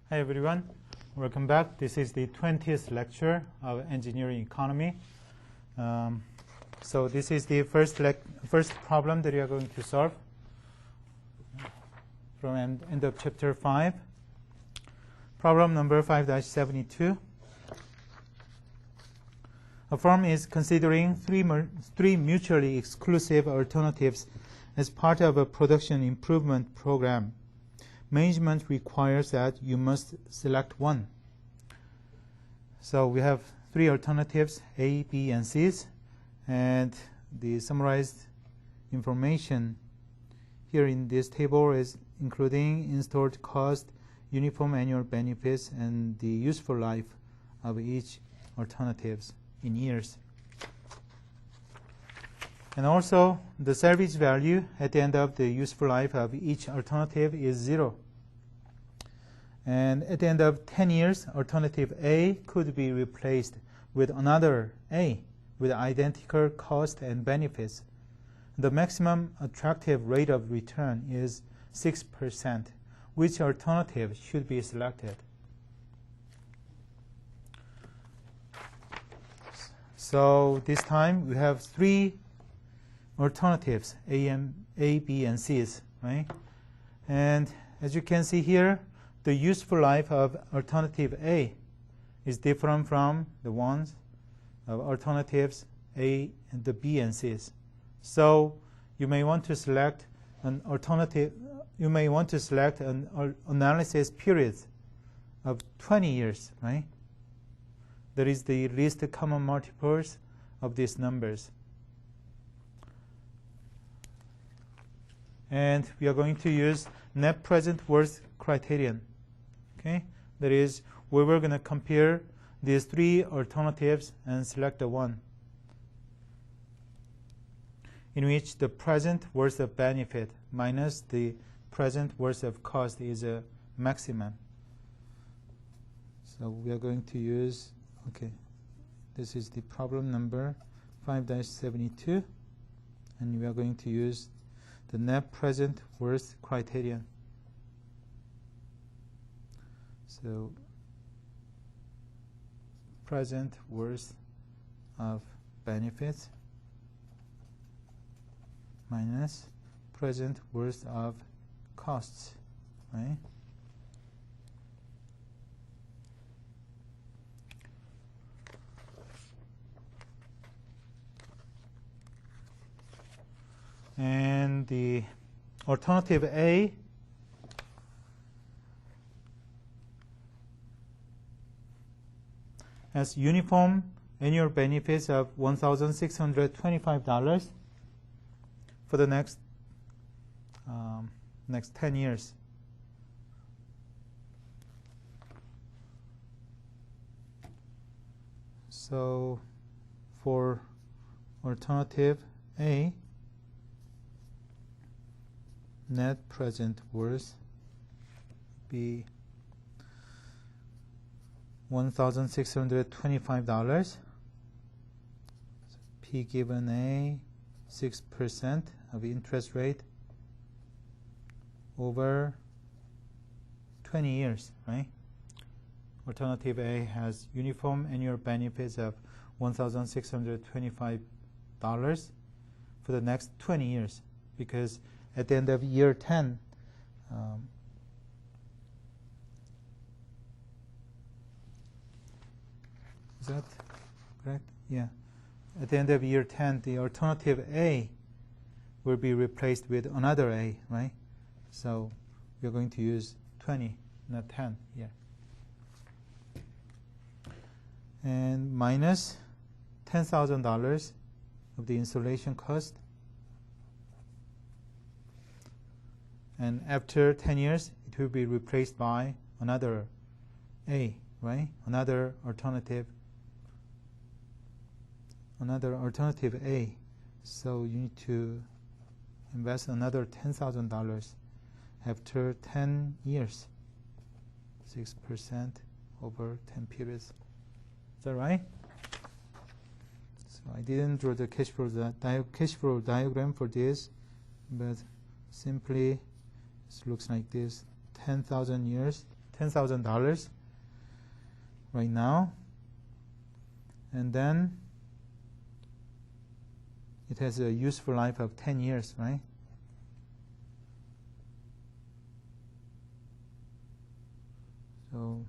Hi everyone, welcome back. This is the 20th lecture of engineering economy. So this is the first problem that we are going to solve from end of chapter 5. Problem number 5-72. A firm is considering three mutually exclusive alternatives as part of a production improvement program. Management requires that you must select one. So we have three alternatives, A, B, and C's, and the summarized information here in this table is including installed cost, uniform annual benefits, and the useful life of each alternatives in years. And also, the salvage value at the end of the useful life of each alternative is 0. And at the end of 10 years, alternative A could be replaced with another A with identical cost and benefits. The maximum attractive rate of return is 6%. Which alternative should be selected? So this time we have three alternatives, A, B, and C's, right? And as you can see here, the useful life of alternative A is different from the ones of alternatives A and the B and C's. So you may want to select an alternative. You may want to select an analysis period of 20 years, right? That is the least common multiples of these numbers. And we are going to use net present worth criterion. Okay? That is, we were going to compare these three alternatives and select the one in which the present worth of benefit minus the present worth of cost is a maximum. So we are going to use, okay, this is the problem number 5-72, and we are going to use the net present worth criterion. So present worth of benefits minus present worth of costs, right? And the alternative A has uniform annual benefits of $1,625 for the next 10 years. So for alternative A, net present worth be $1,625. P given A, 6% of interest rate over 20 years, right? Alternative A has uniform annual benefits of $1,625 for the next 20 years, because at the end of year 10, is that correct? Yeah. At the end of year 10, the alternative A will be replaced with another A, right? So we're going to use 20, not 10 here. And minus $10,000 of the installation cost. And after 10 years, it will be replaced by another A, right? Another alternative A. So you need to invest another $10,000 after 10 years, 6% over 10 periods. Is that right? So I didn't draw the cash flow diagram for this, but simply it looks like this: 10,000 years, $10,000 right now. And then it has a useful life of 10 years, right? So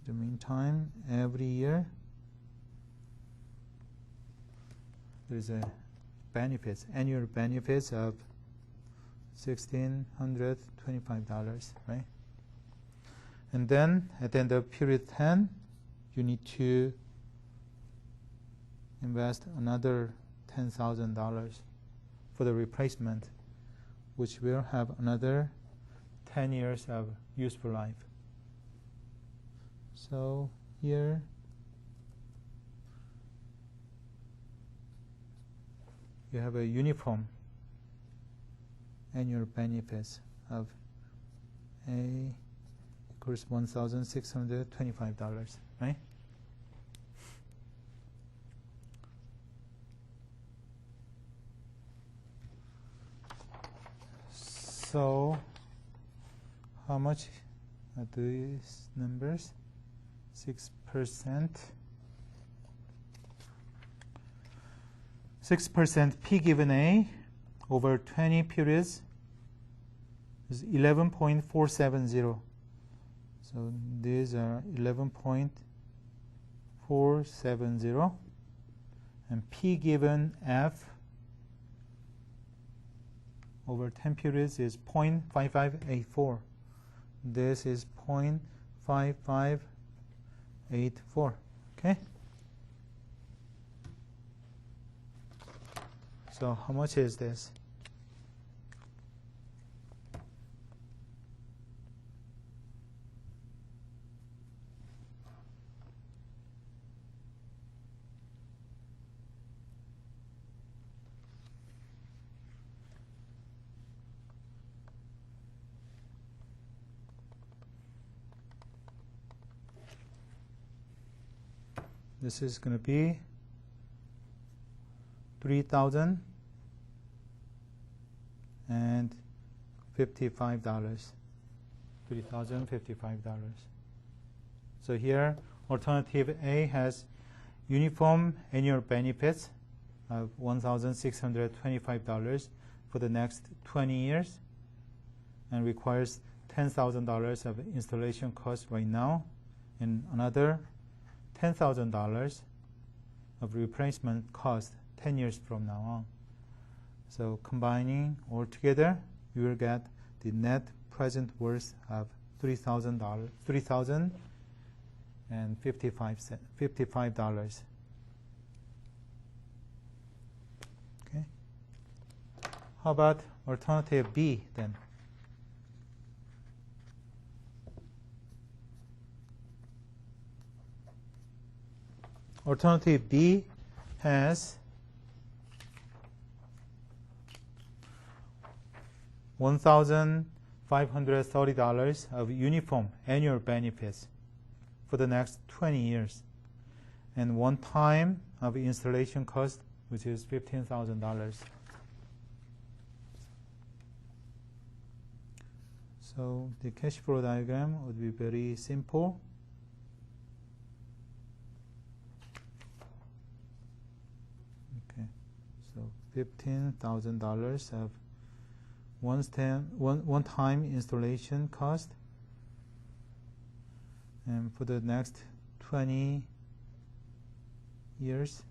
in the meantime, every year there's a benefits, annual benefits of $1,625, right? And then at the end of period 10, you need to invest another $10,000 for the replacement, which will have another 10 years of useful life. So here you have a uniform annual benefits of A equals $1,625, right? So how much are these numbers? 6%. 6% P given A over 20 periods is 11.470. So these are 11.470. And P given F over 10 periods is 0.5584. This is 0.5584. Okay? So how much is this? This is going to be $3,055. $3,055. So here, alternative A has uniform annual benefits of $1,625 for the next 20 years and requires $10,000 of installation cost right now and another $10,000 of replacement cost 10 years from now on. So combining all together, you will get the net present worth of $3,055. Okay. How about alternative B then? Alternative B has $1,530 of uniform annual benefits for the next 20 years and one time of installation cost, which is $15,000. So the cash flow diagram would be very simple. So $15,000 of one-time installation cost, and for the next 20 years,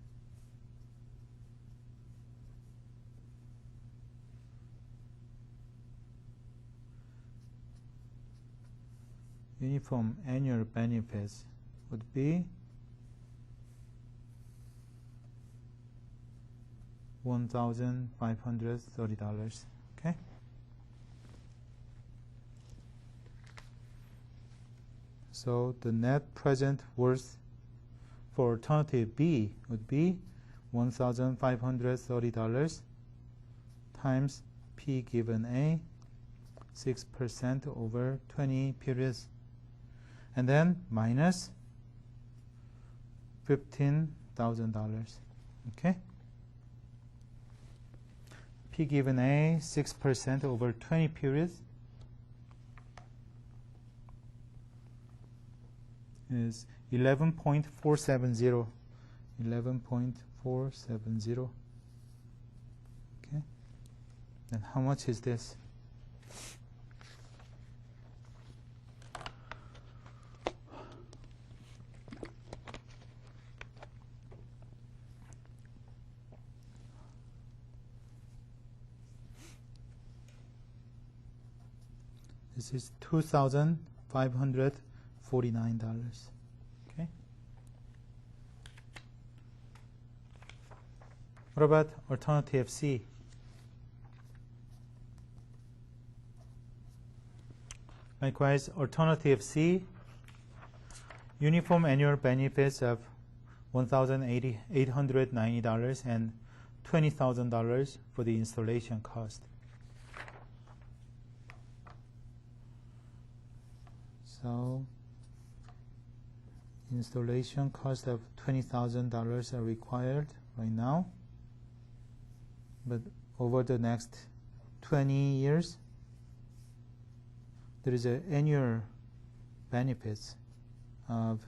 uniform annual benefits would be $1,530. Okay. So the net present worth for alternative B would be $1,530 times P given A, 6% over 20 periods, and then minus $15,000. Okay. P given A, 6% over 20 periods. is 11.470. 11.470. Okay. And how much is this? This is $2,549. Okay. What about alternative C? Likewise, alternative C, uniform annual benefits of $1,890 and $20,000 for the installation cost. So installation cost of $20,000 are required right now, but over the next 20 years there is an annual benefits of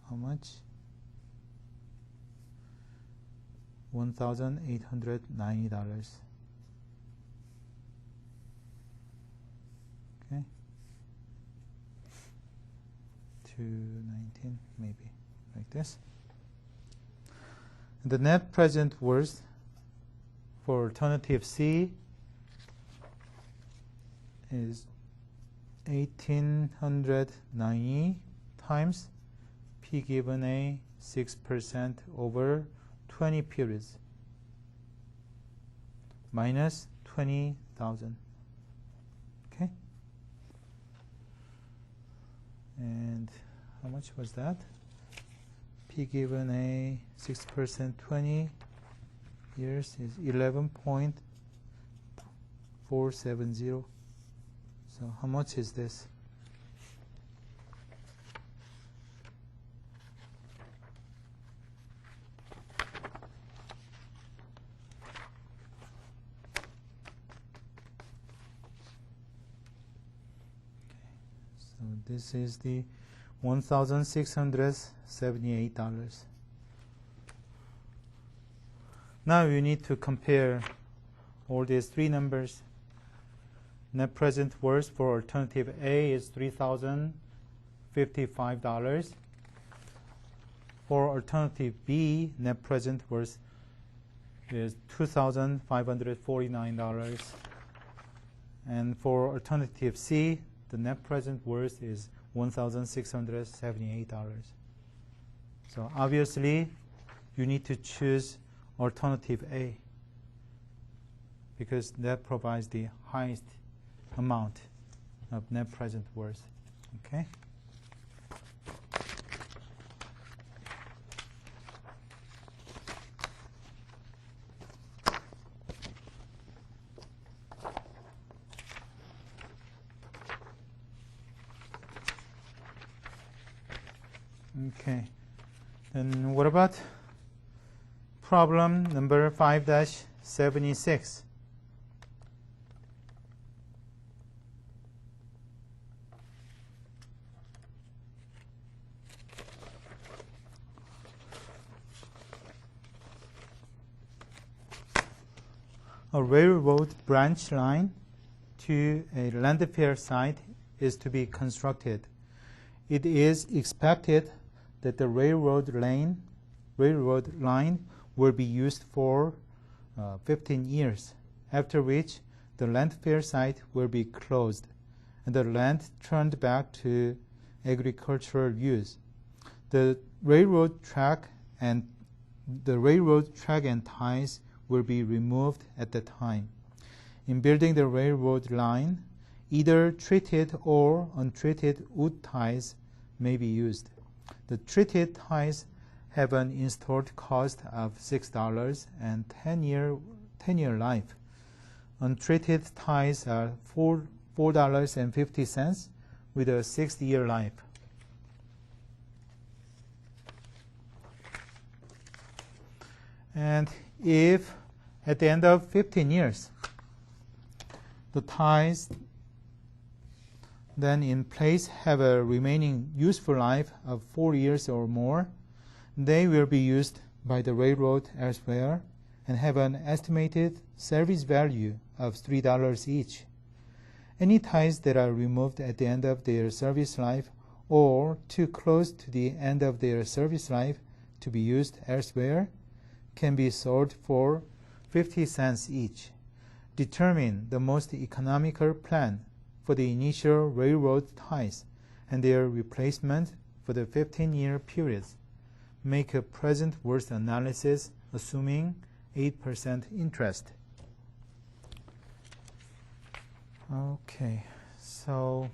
how much? $1,890. Okay. 219 maybe like this. The net present worth for alternative C is 1,890 times P given A 6% over 20 periods minus 20,000. Okay. And how much was that? P given A 6% 20 years is 11.470. So how much is this? So this is the $1,678. Now you need to compare all these three numbers. Net present worth for alternative A is $3,055. For alternative B, net present worth is $2,549. And for alternative C, the net present worth is $1,678. So obviously, you need to choose alternative A because that provides the highest amount of net present worth. Okay. Okay. Then what about problem number 5-76? A railroad branch line to a landfill site is to be constructed. It is expected that the railroad line will be used for 15 years, after which the landfill site will be closed and the land turned back to agricultural use. The railroad track and ties will be removed at the time. In building the railroad line, either treated or untreated wood ties may be used. The treated ties have an installed cost of $6 and 10-year life. Untreated ties are $4.50 with a 6-year life. And if at the end of 15 years, the ties then in place have a remaining useful life of 4 years or more, they will be used by the railroad elsewhere and have an estimated service value of $3 each. Any ties that are removed at the end of their service life or too close to the end of their service life to be used elsewhere can be sold for 50 cents each. Determine the most economical plan for the initial railroad ties and their replacement for the 15-year periods. Make a present worth analysis assuming 8% interest. Okay, so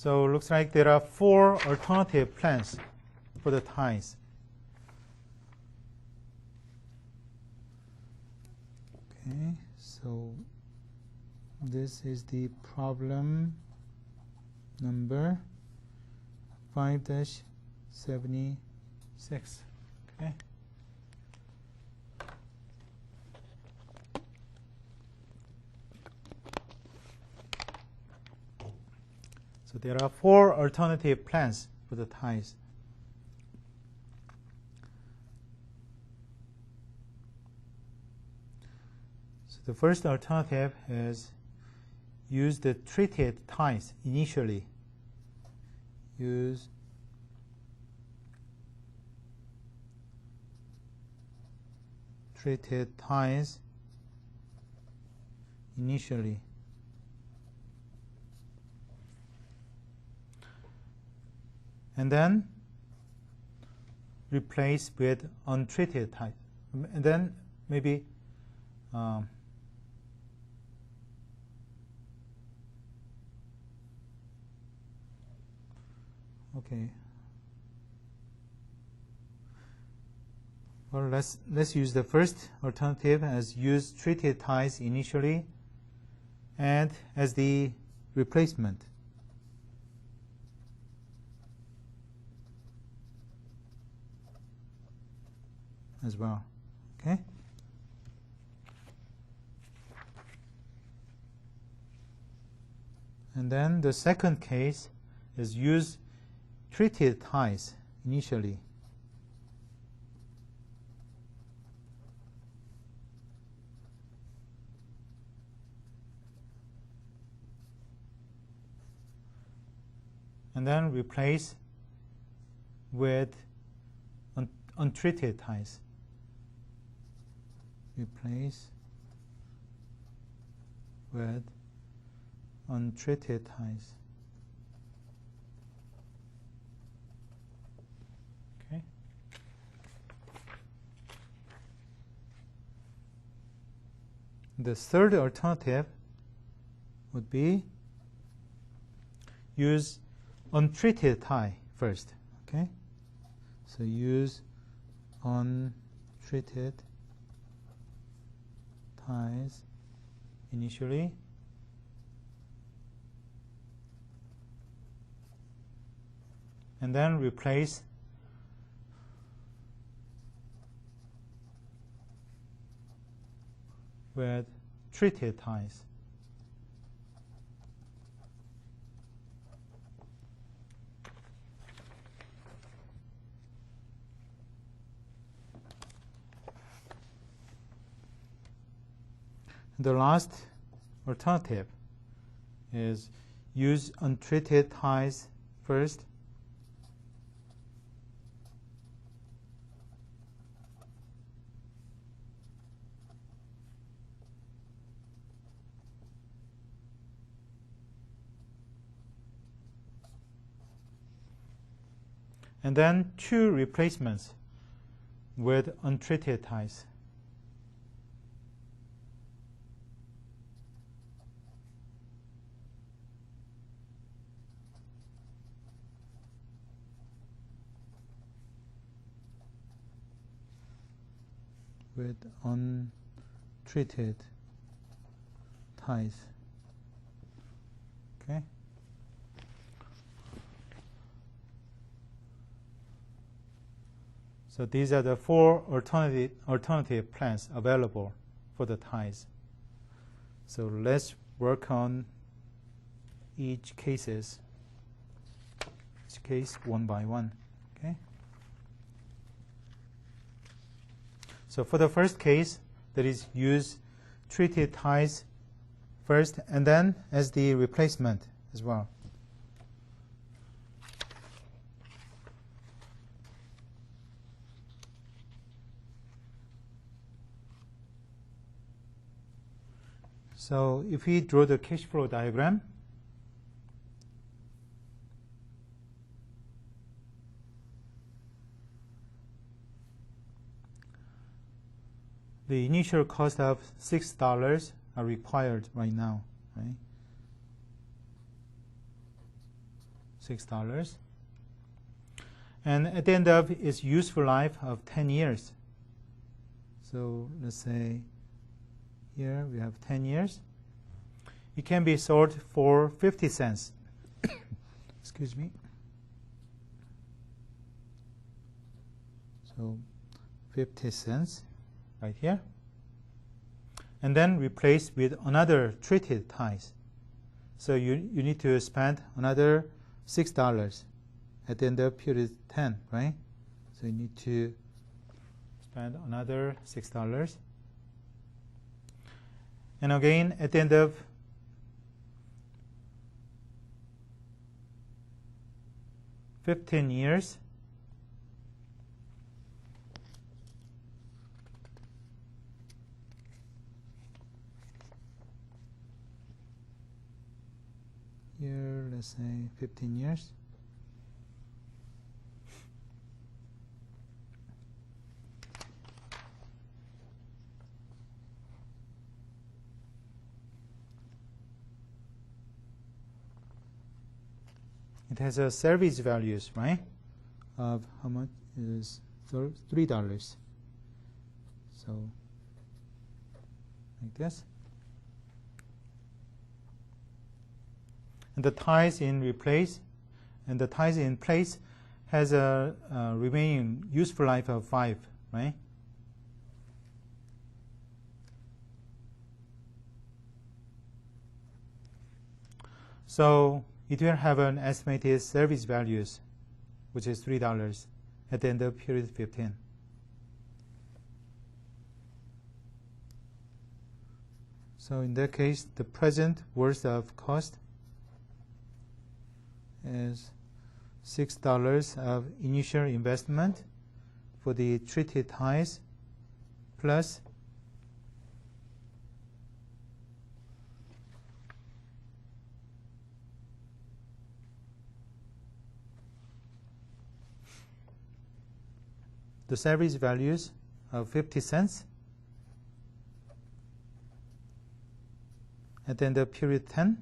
looks like there are 4 alternative plans for the ties. Okay, so this is the problem number 5-76. Okay. So there are 4 alternative plans for the ties. So the first alternative is use the treated ties initially. Use treated ties initially. And then replace with untreated ties. And then maybe okay. Well, let's use the first alternative as use treated ties initially and as the replacement. As well. Okay? And then the second case is use treated ties initially. And then replace with untreated ties. Replace with untreated ties. Okay. The third alternative would be use untreated tie first. Okay. So use untreated ties initially. And then replace with treated ties. The last alternative is use untreated ties first and then 2 replacements with untreated ties. With untreated ties. Okay. So these are the 4 alternative plans available for the ties. So let's work on each case one by one. Okay. So for the first case, that is use treated ties first and then as the replacement as well. So if we draw the cash flow diagram, the initial cost of $6 are required right now, right? $6. And at the end of its useful life of 10 years. So let's say here we have 10 years. It can be sold for 50 cents. Excuse me. So 50 cents right here. And then replace with another treated ties. So you need to spend another $6 at the end of period 10, right? So you need to spend another $6. And again, at the end of $15 years, here, let's say 15 years. It has a service values, right? Of how much is $3. So like this. And the ties in replace, and the ties in place has a remaining useful life of 5, right? So it will have an estimated service values, which is $3 at the end of period 15. So in that case, the present worth of cost is $6 of initial investment for the treated ties plus the service values of 50 cents at the end of period 10.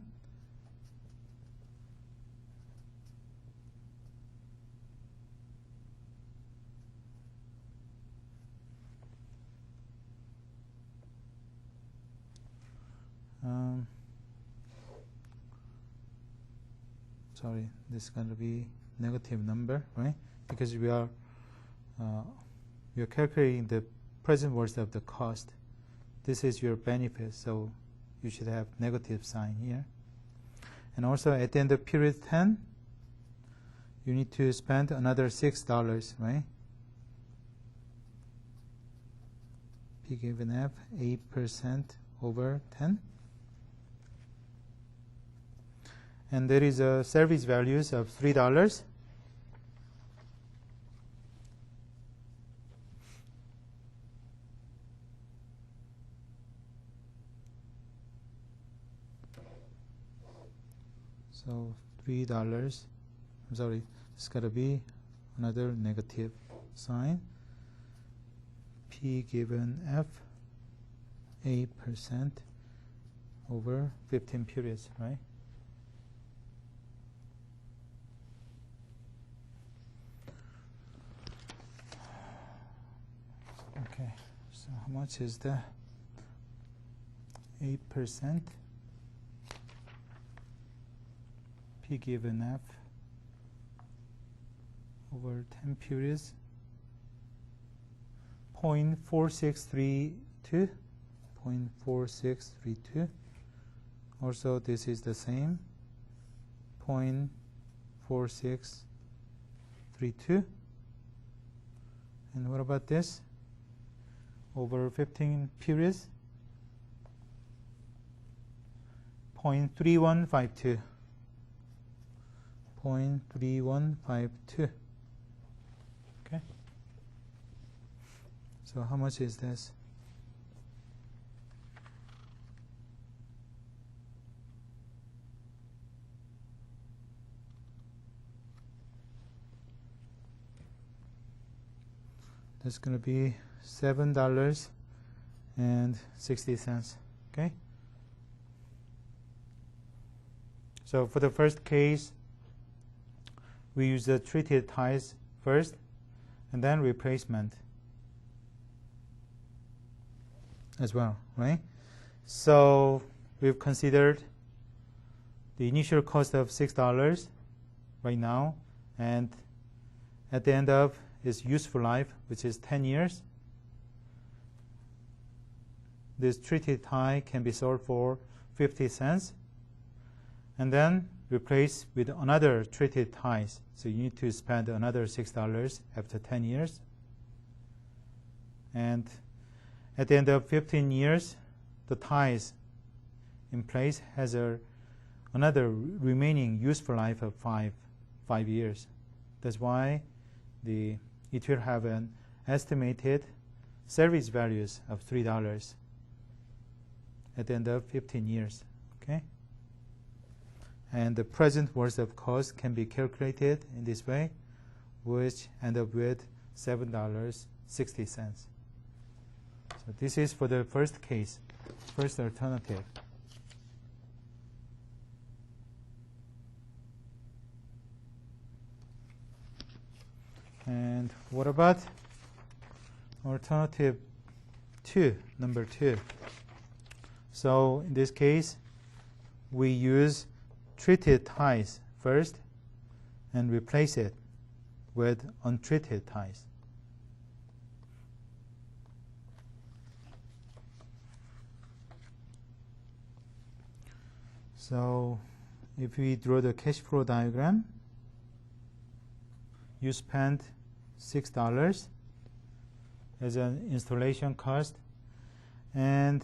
Sorry, this is going to be negative number, right? Because we are calculating the present worth of the cost. This is your benefit, so you should have negative sign here. And also at the end of period 10, you need to spend another $6, right? P given F, 8% over 10. And there is a service values of $3. So $3, I'm sorry, it's got to be another negative sign. P given F, 8% over 15 periods, right? Okay, so how much is the 8%? P given F over 10 periods, 0.4632 Also, this is the same, 0.4632. And what about this? Over 15 periods, 0.3152. 0.3152. Okay. So how much is this? That's going to be $7.60. Okay. So for the first case, we use the treated ties first, and then replacement as well, right? So we've considered the initial cost of $6 right now, and at the end of its useful life, which is 10 years, this treated tie can be sold for 50 cents, and then replace with another treated ties. So you need to spend another $6 after 10 years. And at the end of 15 years, the ties in place has another remaining useful life of five years. That's why it will have an estimated service values of $3 at the end of 15 years. Okay? And the present worth of cost can be calculated in this way, which end up with $7.60. So this is for the first case, first alternative. And what about alternative 2, number 2? So in this case, we use treated ties first and replace it with untreated ties. So if we draw the cash flow diagram, you spend $6 as an installation cost, and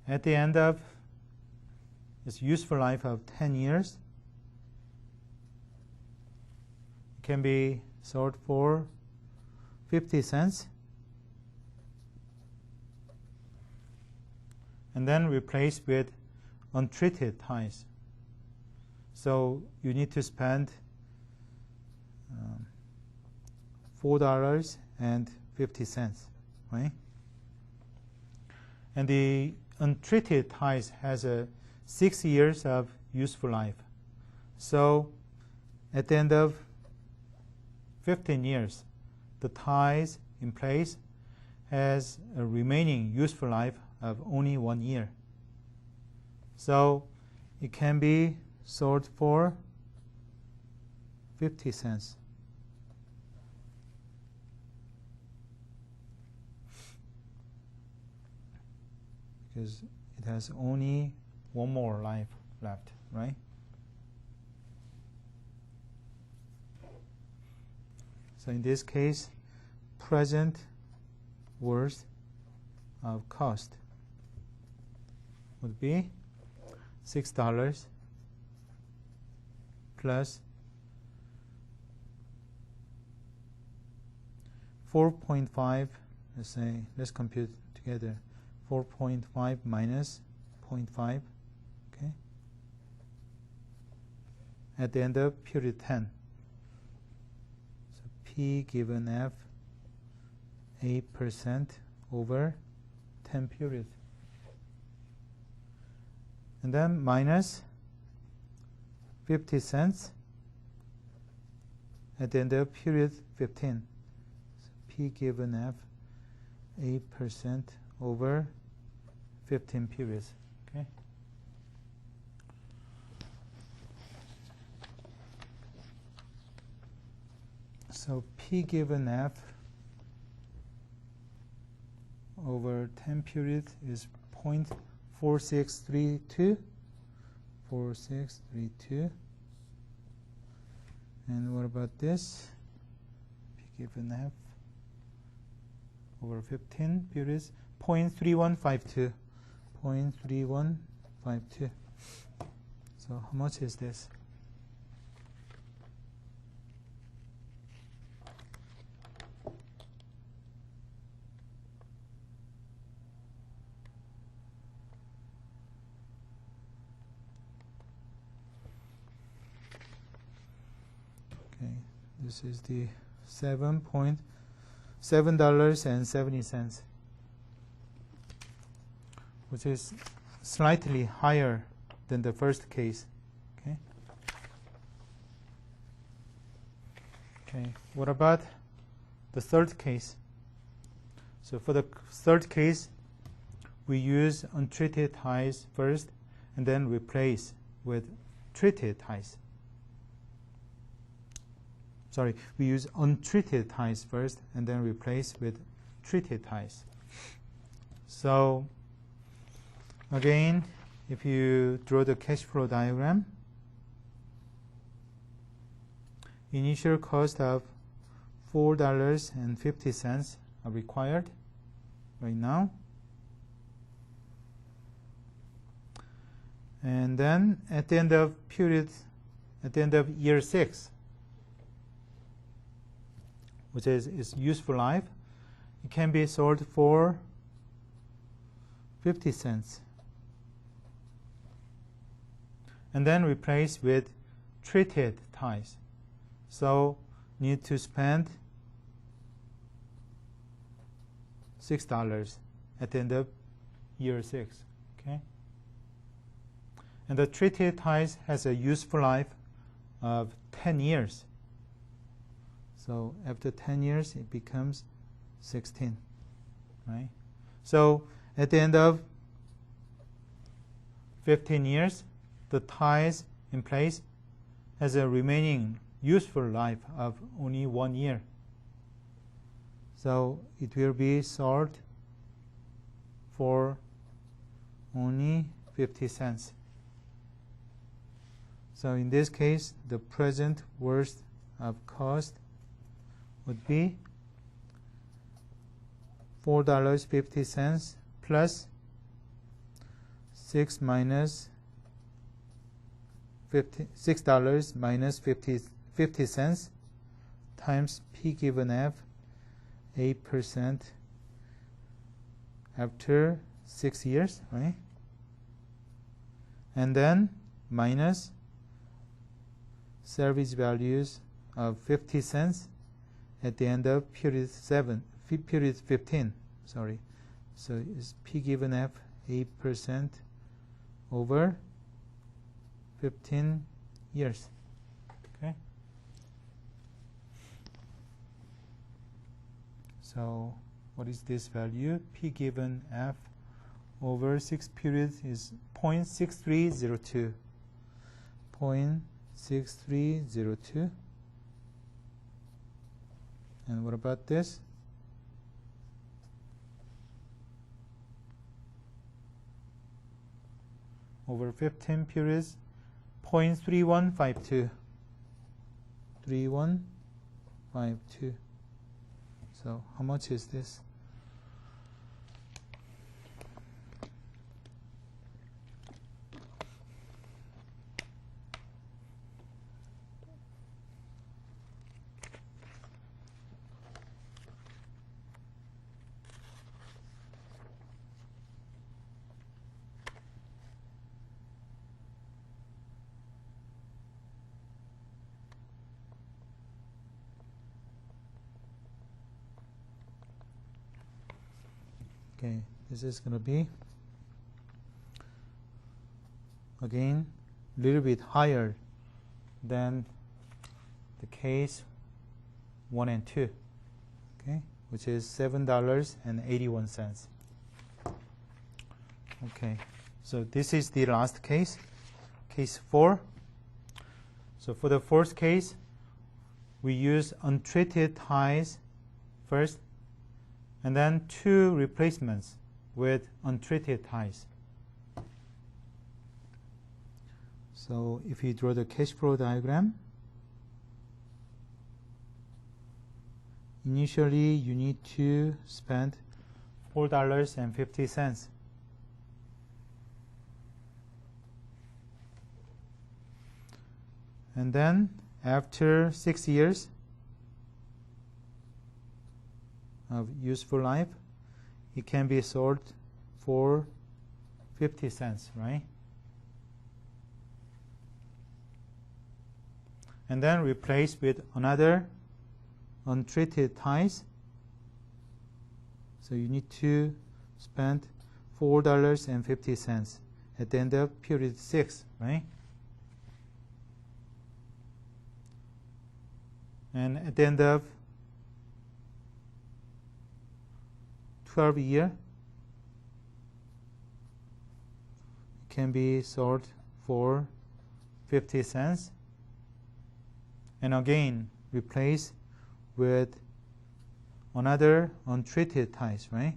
at the end of its useful life of 10 years, it can be sold for 50 cents and then replaced with untreated ties. So you need to spend $4.50, right? And the untreated ties has 6 years of useful life. So at the end of 15 years, the ties in place has a remaining useful life of only 1 year. So it can be sold for 50 cents. Because it has only 1 more life left, right? So in this case, present worth of cost would be $6 plus 4.5, let's compute together, 4.5 minus 0.5, okay, at the end of period 10. So P given F 8% over 10 periods. And then minus 50 cents at the end of period 15. So P given F 8% over 15 periods. Okay. So P given F over 10 periods is 4632. 4632. And what about this? P given F over 15 periods, 0.3152. 0.3152. So how much is this? Okay, this is the $7.70, which is slightly higher than the first case. Okay. Okay. What about the third case? So for the third case, we use untreated ties first, and then replace with treated ties. Sorry, we use untreated ties first, and then replace with treated ties. So again, if you draw the cash flow diagram, initial cost of $4.50 are required right now. And then at the end of year 6, which is its useful life, it can be sold for 50 cents. And then replace with treated ties. So need to spend $6 at the end of year 6. Okay? And the treated ties has a useful life of 10 years. So after 10 years, it becomes 16. Right? So at the end of 15 years, the ties in place has a remaining useful life of only 1 year. So it will be sold for only 50 cents. So in this case, the present worth of cost would be $4.50 plus $6 minus 50 cents times P given F, 8% after 6 years, right? And then minus salvage values of 50 cents at the end of period 15. Sorry, so it's P given F 8% over 15 years. Okay. So what is this value? P given F over 6 periods is 0.6302. 0.6302. And what about this? Over 15 periods, 0.3152. 3152. So how much is this? Okay, this is going to be again a little bit higher than the case 1 and 2, okay, which is $7.81. Okay, so this is the last case, case 4. So for the first case, we use untreated ties first, and then 2 replacements with untreated ties. So if you draw the cash flow diagram, initially you need to spend $4.50. And then after 6 years of useful life, it can be sold for 50 cents, right? And then replace with another untreated ties. So you need to spend $4.50 at the end of period 6, right? And at the end of 12 year, it can be sold for 50 cents. And again, replace with another untreated ties, right?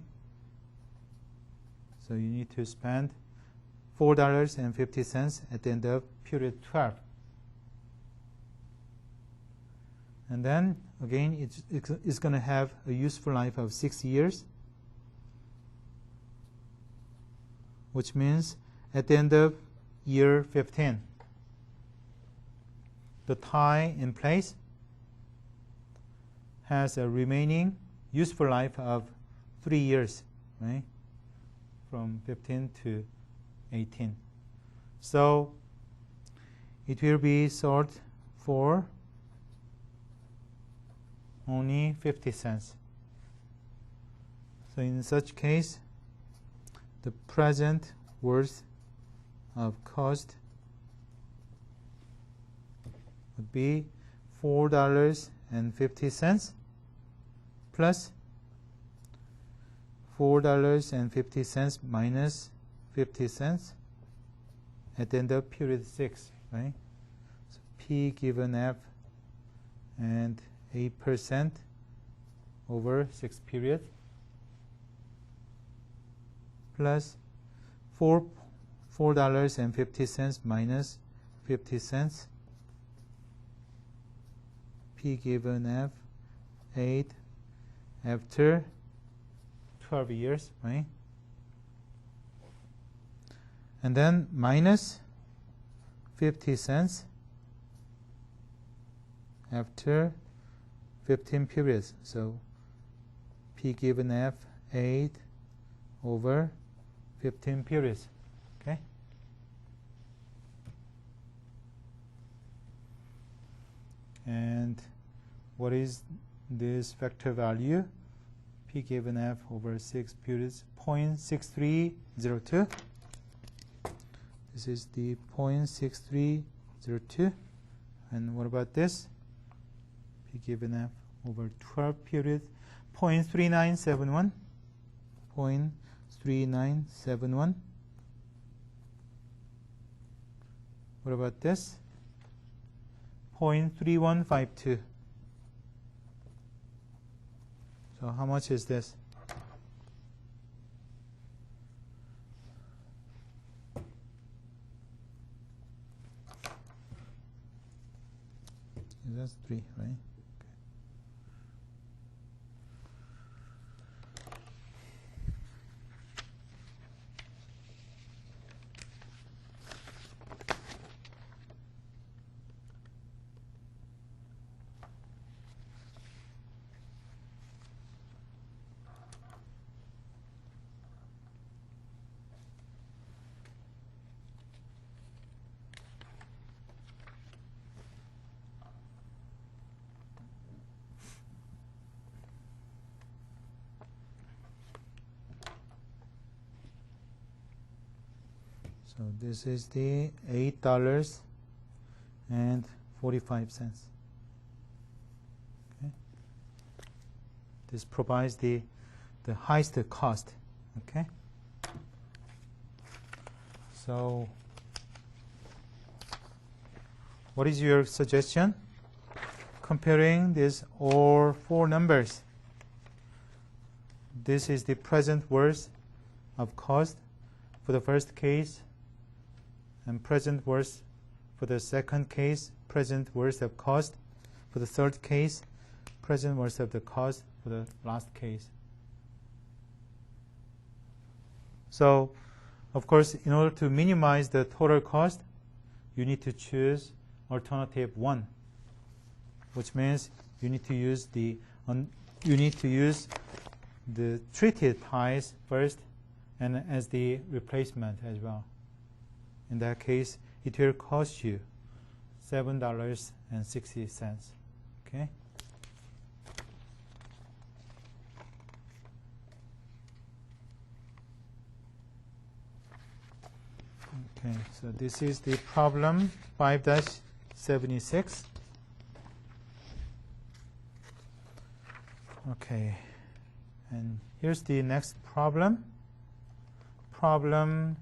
So you need to spend $4.50 at the end of period 12. And then again, it's going to have a useful life of 6 years, which means at the end of year 15, the tie in place has a remaining useful life of 3 years, right? From 15 to 18. So it will be sold for only 50 cents. So in such case, the present worth of cost would be $4.50 plus $4.50 minus 50 cents at the end of period 6, right? So P given F and 8% over 6 period plus $4.50 minus 50 cents. P given F 8 after 12 years, right? And then minus 50 cents after 15 periods. So P given F 8 over 15 periods. Okay? And what is this vector value? P given F over 6 periods, 0.6302. This is the 0.6302. And what about this? P given F over 12 periods, 0.3971. 0.3971. What about this? 0.3152. So how much is this? That's 3, right? So this is the $8.45. Okay. This provides the highest cost. Okay. So what is your suggestion? Comparing these all 4 numbers. This is the present worth of cost for the first case, and present worth For the second case, present worth of cost. For the third case, present worth of the cost for the last case. So, of course, in order to minimize the total cost, you need to choose alternative 1, which means you need to use the treated ties first and as the replacement as well. In that case, it will cost you $7.60. Okay. Okay, so this is the problem 5-76. Okay, and here's the next problem. Problem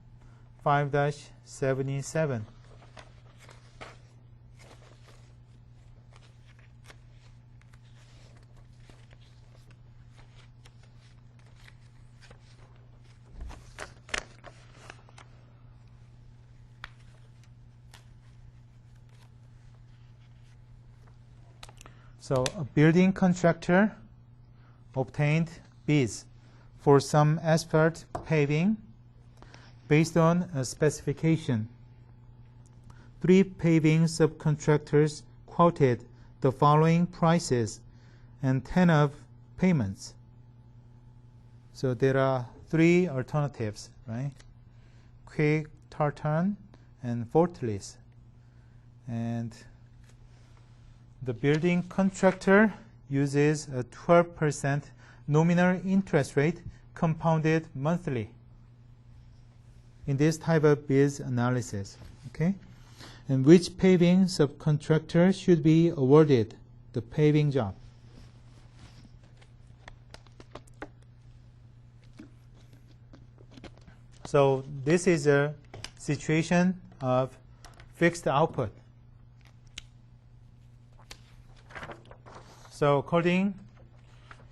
5-77. So a building contractor obtained bids for some asphalt paving based on a specification. 3 paving subcontractors quoted the following prices and 10 of payments. So there are 3 alternatives, right? Quick, Tartan, and Fortlis. And the building contractor uses a 12% nominal interest rate compounded monthly in this type of bids analysis. Okay? And which paving subcontractor should be awarded the paving job? So this is a situation of fixed output. So according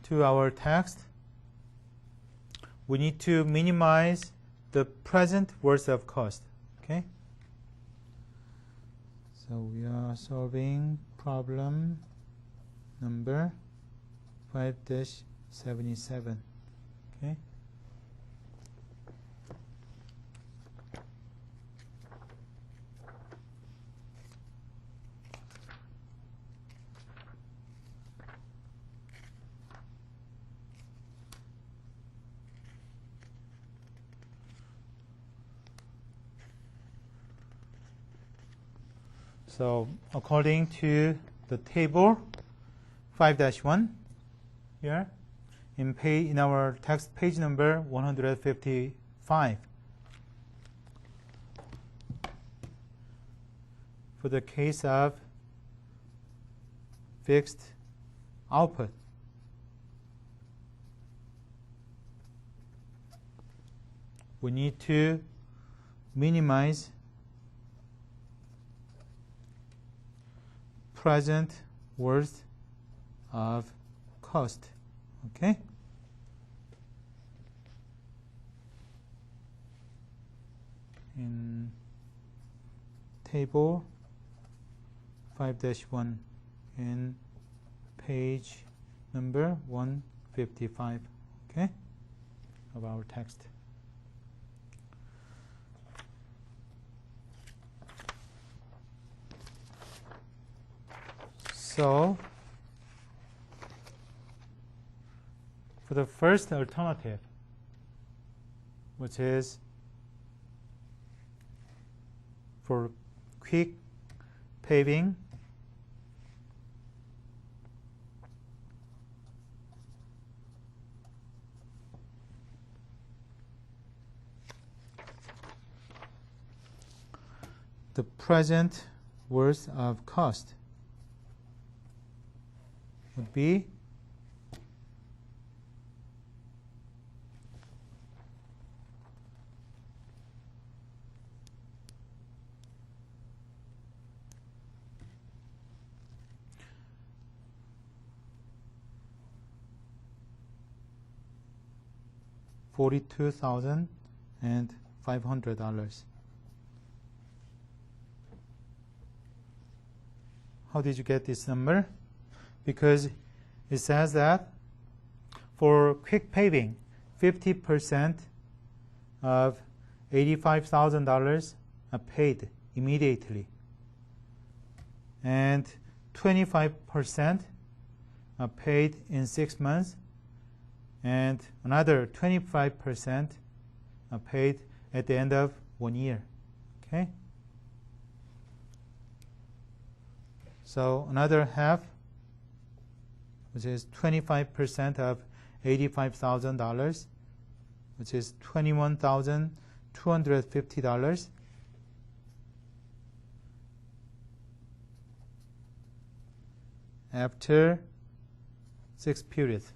to our text, we need to minimize the present worth of cost. Okay? So we are solving problem number 5-77. Okay? So according to the table 5-1 here in our text page number 155, for the case of fixed output, we need to minimize present worth of cost. Okay? In table 5-1 in page number 155, okay, of our text. So for the first alternative, which is for quick paving, the present worth of cost would be $42,500. 。 . 。 . 。 . . . . . . . . . . . . . . . . . . . . . . . . . . . . . . . . . . . . . . . . . . . . . . . . . . . How did you get this number? Because it says that for quick paving, 50% of $85,000 are paid immediately, and 25% are paid in 6 months, and another 25% are paid at the end of 1 year. Okay? So another half, which is 25% of $85,000, which is $21,250. After 6 periods.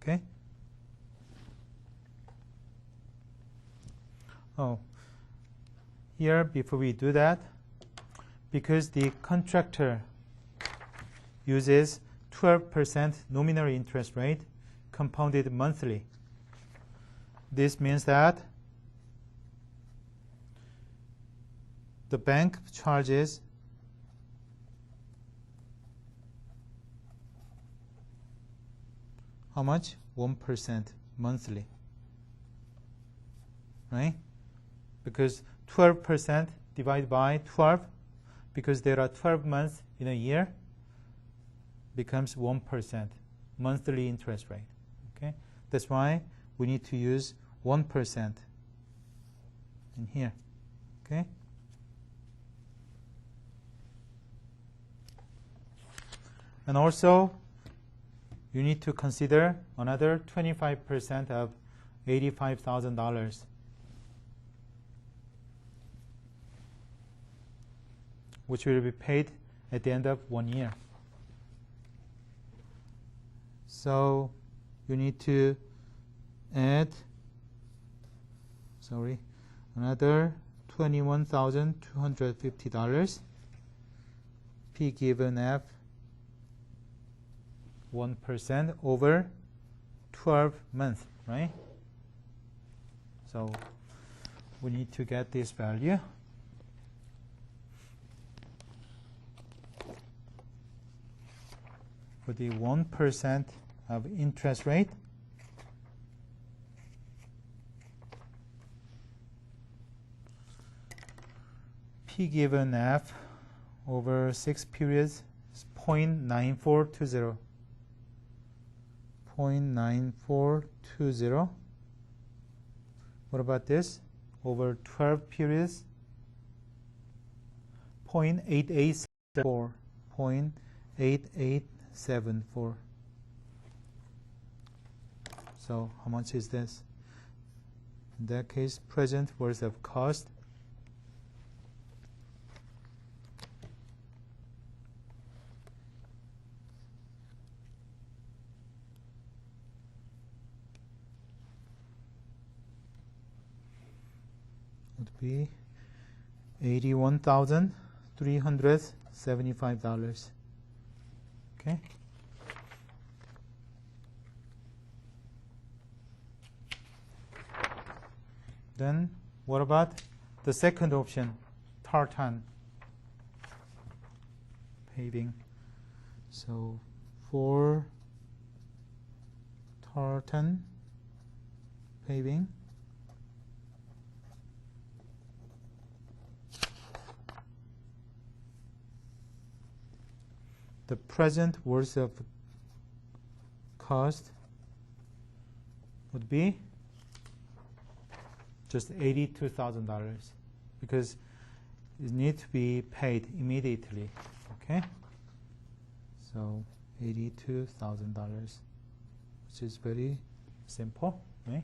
Okay? Oh, here before we do that, because the contractor uses 12% nominal interest rate compounded monthly, this means that the bank charges how much? 1% monthly, right? Because 12% divided by 12, because there are 12 months in a year, becomes 1% monthly interest rate. Okay, that's why we need to use 1% in here. Okay. And also, you need to consider another 25% of $85,000, which will be paid at the end of 1 year. So you need to add, another $21,250, P given F 1% over 12 months, right? So we need to get this value. For the 1% of interest rate, P given F over 6 periods is 0.9420. 0.9420. What about this? Over 12 periods, 0.8874. 0.8874. So how much is this? In that case, present worth of cost would be $81,375. Okay. Then what about the second option, tartan paving? So for tartan paving, the present worth of cost would be just $82,000, because it needs to be paid immediately. Okay, so $82,000, which is very simple, right?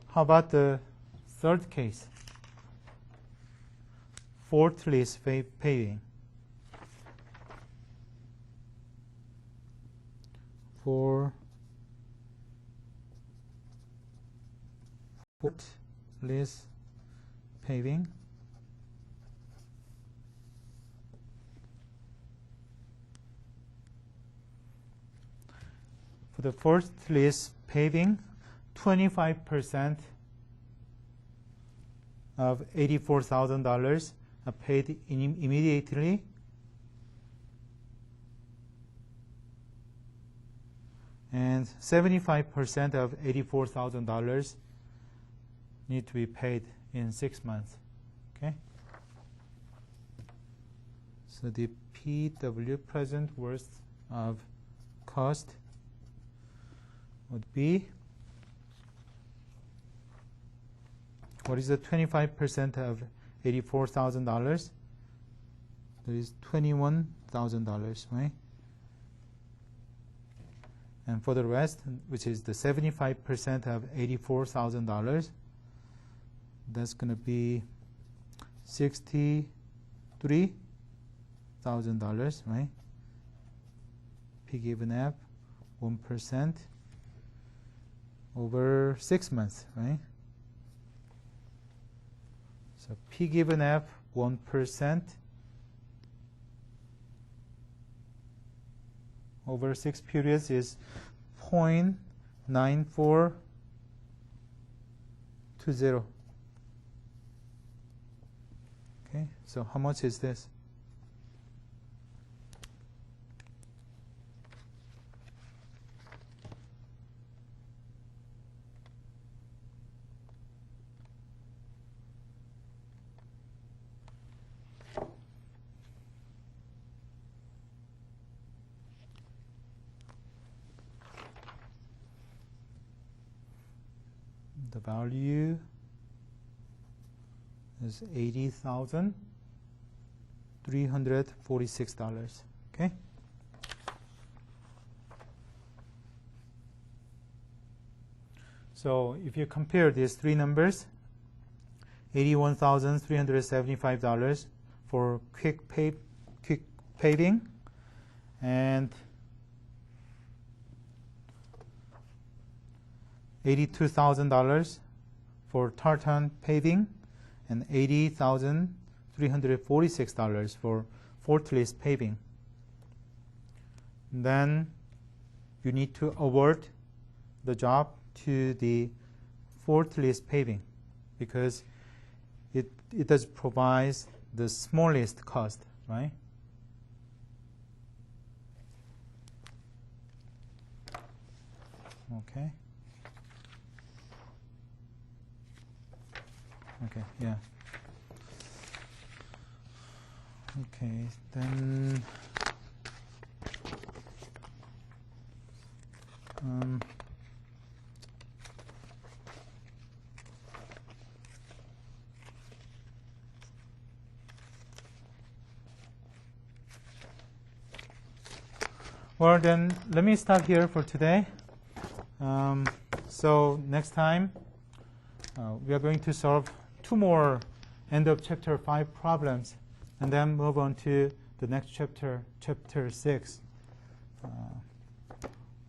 How about the third case? Faultless paving. For faultless paving, for the faultless paving, 25% of $84,000 paid immediately. And 75% of $84,000 need to be paid in 6 months. Okay? So the PW, present worth of cost, would be, what is the 25% of $84,000? That is $21,000, right? And for the rest, which is the 75% of $84,000, that's going to be $63,000, right? P given F, 1% over 6 months, right? So P given F, 1% over 6 periods is 0.9420. Okay, so how much is this? The value is $80,346. Okay. So if you compare these three numbers, $81,375 for quick paving, and $82,000 for tartan paving, and $80,346 for forklift paving. Then you need to award the job to the forklift paving because it does provide the smallest cost, right? Okay. Okay, yeah. Okay, then well, then let me stop here for today. So next time we are going to solve 2 more end of chapter 5 problems and then move on to the next chapter, chapter 6,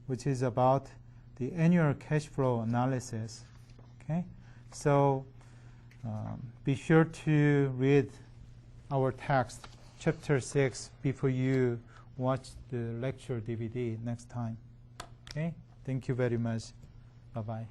which is about the annual cash flow analysis. Okay, so be sure to read our text, chapter 6, before you watch the lecture DVD next time. Okay, thank you very much. Bye-bye.